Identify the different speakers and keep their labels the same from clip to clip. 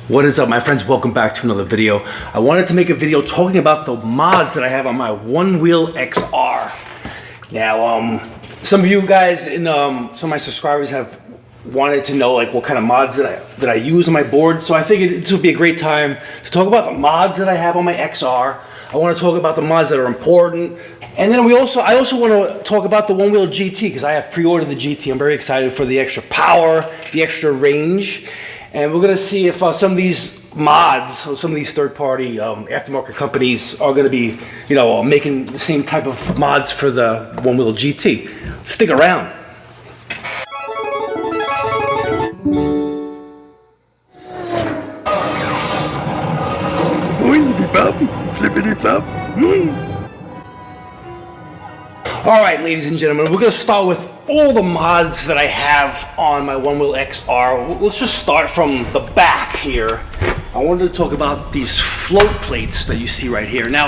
Speaker 1: What is up, my friends? Welcome back to another video. I wanted to make a video talking about the mods that I have on my Onewheel XR. Now, some of you guys and some of my subscribers have wanted to know like what kind of mods that I use on my board. So I figured this would be a great time to talk about the mods that I have on my XR. I want to talk about the mods that are important, and then I also want to talk about the Onewheel GT because I have pre-ordered the GT. I'm very excited for the extra power, the extra range. And we're going to see if some of these mods, or some of these third-party aftermarket companies are going to be, making the same type of mods for the Onewheel GT. Stick around. Flippity-flop. All right, ladies and gentlemen, we're going to start with all the mods that I have on my Onewheel XR. Let's just start from the back here. I wanted to talk about these float plates that you see right here. Now,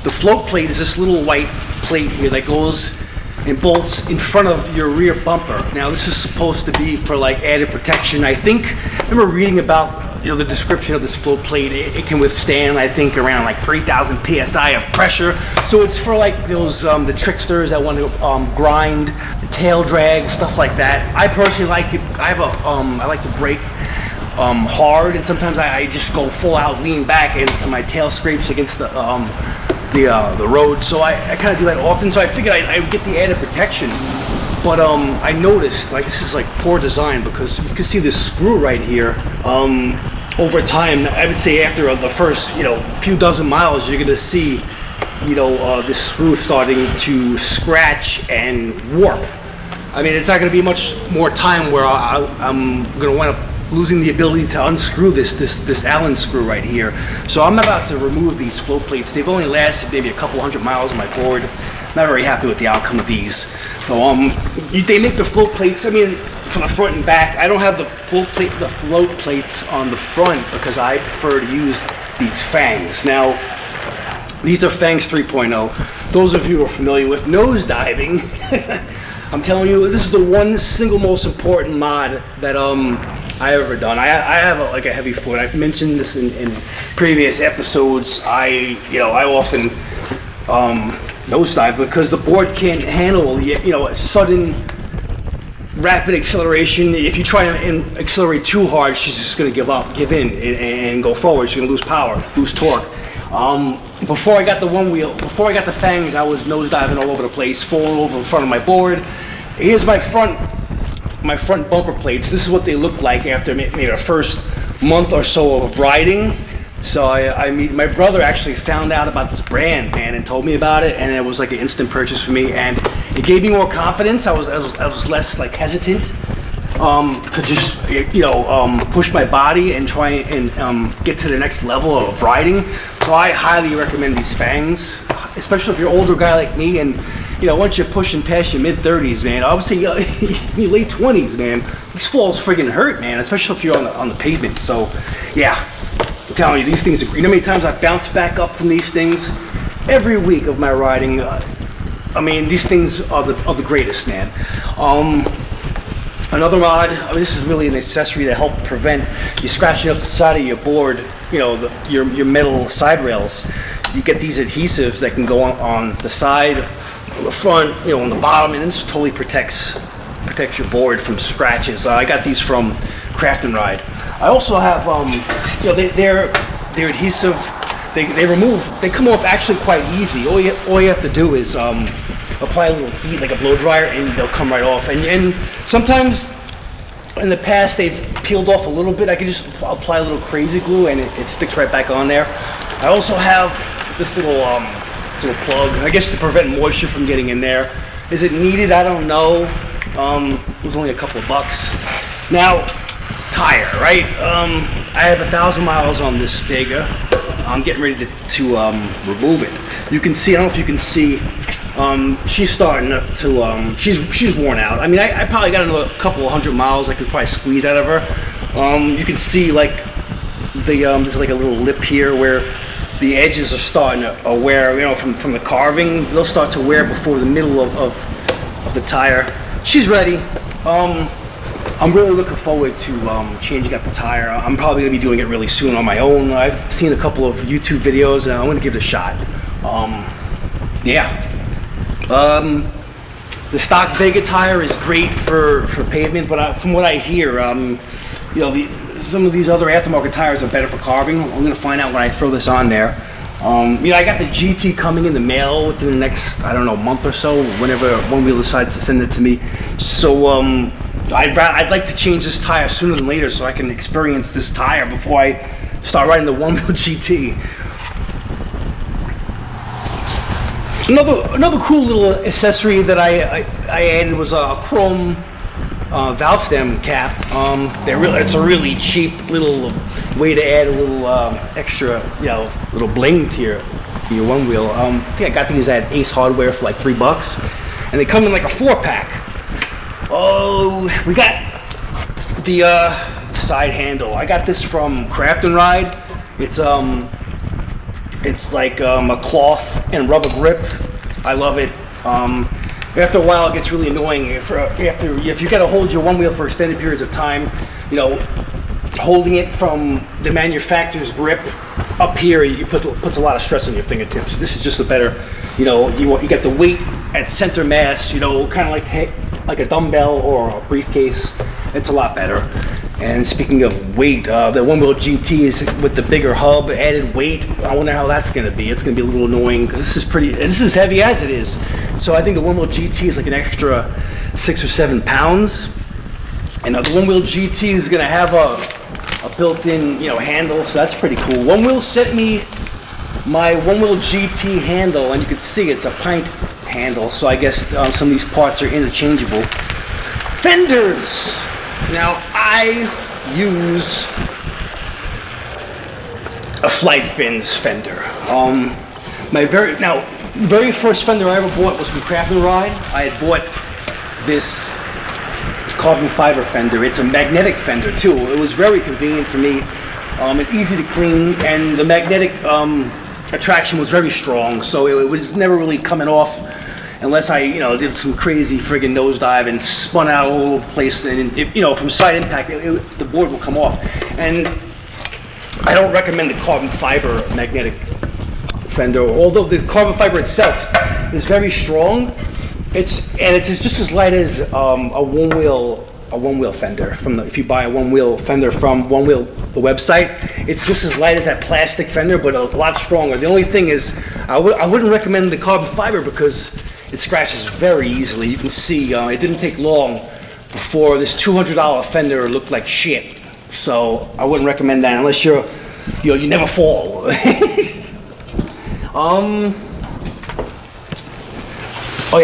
Speaker 1: the float plate is this little white plate here that goes and bolts in front of your rear bumper. Now, this is supposed to be for like added protection. I remember reading about the description of this float plate. It can withstand, I think, around like 3,000 psi of pressure. So it's for like those the tricksters that want to grind, tail drag, stuff like that. I personally like it. I like to brake hard, and sometimes I just go full out, lean back, and my tail scrapes against the road. So I kind of do that often. So I figured I would get the added protection. But I noticed like this is like poor design because you can see this screw right here. Over time, I would say after the first few dozen miles, you're gonna see this screw starting to scratch and warp. I mean, it's not gonna be much more time where I'm gonna wind up losing the ability to unscrew this Allen screw right here. So I'm about to remove these float plates. They've only lasted maybe a couple hundred miles on my board. Not very happy with the outcome of these. So they make the float plates. I mean, from the front and back. I don't have the float plates on the front because I prefer to use these fangs. Now, these are fangs 3.0. Those of you who are familiar with nose diving, I'm telling you, this is the one single most important mod that I ever done. I have a heavy foot. I've mentioned this in previous episodes. I often nosedive because the board can't handle a sudden rapid acceleration. If you try and accelerate too hard, she's just going to give in and go forward. She's going to lose power, lose torque. Before I got the Onewheel, before I got the fangs, I was nosediving all over the place, falling over in front of my board. Here's my front bumper plates. This is what they look like after maybe the first month or so of riding. So my brother actually found out about this brand, man, and told me about it, and it was like an instant purchase for me, and it gave me more confidence. I was less like hesitant to just push my body and try and get to the next level of riding. So I highly recommend these fangs, especially if you're an older guy like me, and once you're pushing past your mid-30s, man. I would say your late 20s, man. These falls friggin' hurt, man, especially if you're on the pavement. So yeah. I'm telling you, these things, you know how many times I bounce back up from these things every week of my riding? I mean, these things are the greatest, man. Another mod, this is really an accessory to help prevent you scratching up the side of your board, your metal side rails. You get these adhesives that can go on the side, on the front, on the bottom, and this totally protects your board from scratches. I got these from Craft and Ride. I also have, they're adhesive. They come off actually quite easy. All you have to do is apply a little heat, like a blow dryer, and they'll come right off. And sometimes, in the past, they've peeled off a little bit. I can just apply a little crazy glue, and it sticks right back on there. I also have this little plug, I guess, to prevent moisture from getting in there. Is it needed? I don't know. It was only a couple of bucks. Now, tire, right? I have 1,000 miles on this Vega. I'm getting ready to remove it. You can see, I don't know if you can see, she's starting to she's worn out. I mean, I probably got another couple of hundred miles I could probably squeeze out of her. You can see like there's like a little lip here where the edges are starting to wear, from the carving. They'll start to wear before the middle of the tire. She's ready. I'm really looking forward to changing out the tire. I'm probably going to be doing it really soon on my own. I've seen a couple of YouTube videos, and I'm going to give it a shot. The stock Vega tire is great for pavement, but from what I hear, some of these other aftermarket tires are better for carving. I'm going to find out when I throw this on there. I got the GT coming in the mail within the next, I don't know, month or so, whenever Onewheel decides to send it to me. So I'd like to change this tire sooner than later so I can experience this tire before I start riding the Onewheel GT. Another cool little accessory that I added was a chrome valve stem cap. It's a really cheap little way to add a little extra, little bling to your Onewheel. I think I got these at Ace Hardware for like $3, and they come in like a 4-pack. Oh, we got the side handle. I got this from Craft and Ride. It's like a cloth and rubber grip. I love it. After a while, it gets really annoying. If you got to hold your Onewheel for extended periods of time, holding it from the manufacturer's grip up here, puts a lot of stress on your fingertips. This is just a better, you get the weight at center mass, kind of like a dumbbell or a briefcase. It's a lot better. And speaking of weight, the Onewheel GT is with the bigger hub, added weight. I wonder how that's going to be. It's going to be a little annoying because this is heavy as it is. So I think the Onewheel GT is like an extra 6 or 7 pounds. And the Onewheel GT is going to have a built-in, handle, so that's pretty cool. Onewheel sent me my Onewheel GT handle, and you can see it's a pint handle. So I guess some of these parts are interchangeable. Fenders. Now, I use a Flight Fins fender. The very first fender I ever bought was from Craft and Ride. I had bought this carbon fiber fender. It's a magnetic fender too. It was very convenient for me, and easy to clean, and the magnetic attraction was very strong, so it was never really coming off unless I, did some crazy friggin' nosedive and spun out all over the place, and from side impact, the board will come off. And I don't recommend the carbon fiber magnetic fender, although the carbon fiber itself is very strong. It's just as light as a Onewheel fender. If you buy a Onewheel fender from Onewheel, the website, it's just as light as that plastic fender, but a lot stronger. The only thing is, I wouldn't recommend the carbon fiber because it scratches very easily. You can see it didn't take long before this $200 fender looked like shit. So I wouldn't recommend that unless you never fall. So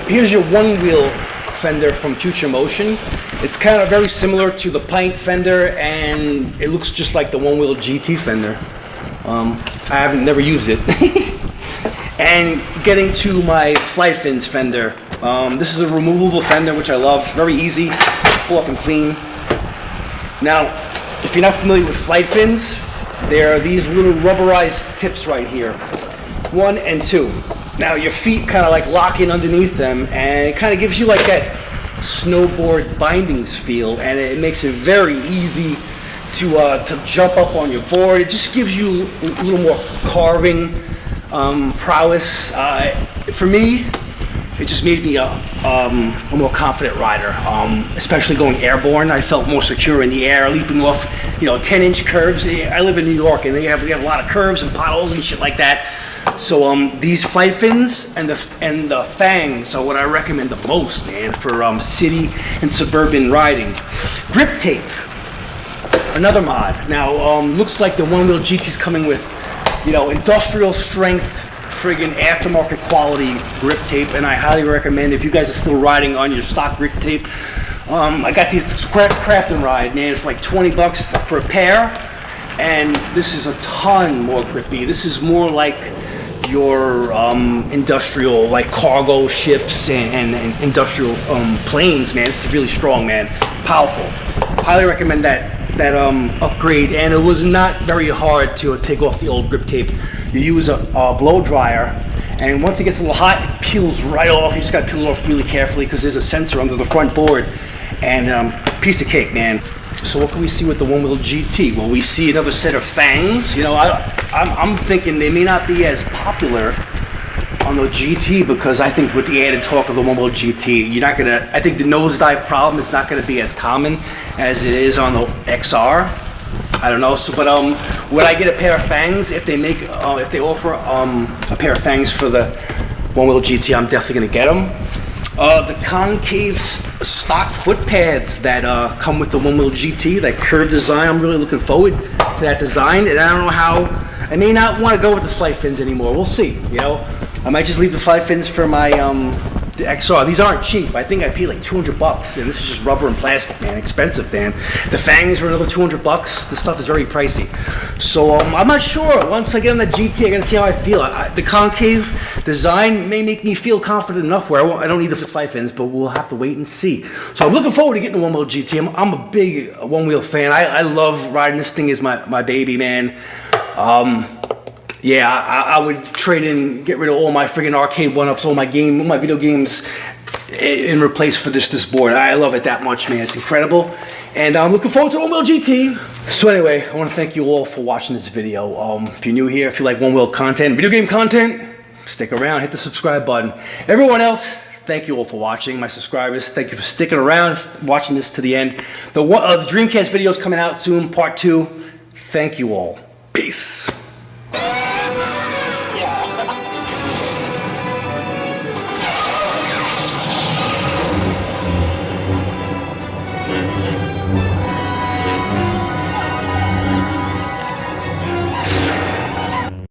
Speaker 1: here's your Onewheel fender from Future Motion. It's kind of very similar to the pint fender, and it looks just like the Onewheel GT fender. I never used it. And getting to my Flight Fins fender. This is a removable fender, which I love. Very easy, pull off and clean. Now, if you're not familiar with Flight Fins, there are these little rubberized tips right here, 1 and 2. Now your feet kind of like lock in underneath them, and it kind of gives you like that snowboard bindings feel, and it makes it very easy to jump up on your board. It just gives you a little more carving prowess. For me, it just made me a more confident rider, especially going airborne. I felt more secure in the air, leaping off 10-inch curves. I live in New York, and we have a lot of curves and potholes and shit like that. So these Flight Fins and the Fangs are what I recommend the most, man, for city and suburban riding. Grip tape, another mod. Now looks like the Onewheel GT's coming with industrial strength, friggin' aftermarket quality grip tape, and I highly recommend, if you guys are still riding on your stock grip tape, I got these Craft and Ride, man, for like $20 for a pair, and this is a ton more grippy. This is more like your industrial, like cargo ships and industrial planes, man. This is really strong, man, powerful. Highly recommend that upgrade, and it was not very hard to take off the old grip tape. You use a blow dryer, and once it gets a little hot, it peels right off. You just got to peel it off really carefully because there's a sensor under the front board, And piece of cake, man. So what can we see with the Onewheel GT? Well, we see another set of fangs. You know, I'm thinking they may not be as popular on the GT because I think with the added talk of the Onewheel GT, you're not gonna. I think the nosedive problem is not gonna be as common as it is on the XR. I don't know. So, but would I get a pair of fangs if they make if they offer a pair of fangs for the Onewheel GT? I'm definitely gonna get them. The concave stock foot pads that come with the Onewheel GT, that curved design, I'm really looking forward to that design. And I don't know how, I may not want to go with the flight fins anymore. We'll see, you know. I might just leave the flight fins for my the XR. These aren't cheap. I think I paid like $200, and this is just rubber and plastic, man. Expensive, man. The fangs are another $200. This stuff is very pricey. So I'm not sure. Once I get on the GT, I gotta see how I feel. The concave design may make me feel confident enough where I don't need the flight fins, but we'll have to wait and see. So I'm looking forward to getting the Onewheel GT. I'm a big Onewheel fan. I love riding this thing as my baby, man. Yeah, I would trade in, get rid of all my friggin' arcade one-ups, all my video games, and replace for this board. I love it that much, man. It's incredible, and I'm looking forward to Onewheel GT. So anyway, I want to thank you all for watching this video. If you're new here, if you like Onewheel content, video game content, stick around, hit the subscribe button. Everyone else, thank you all for watching. My subscribers, thank you for sticking around, watching this to the end. The Dreamcast video is coming out soon, part 2. Thank you all. Peace.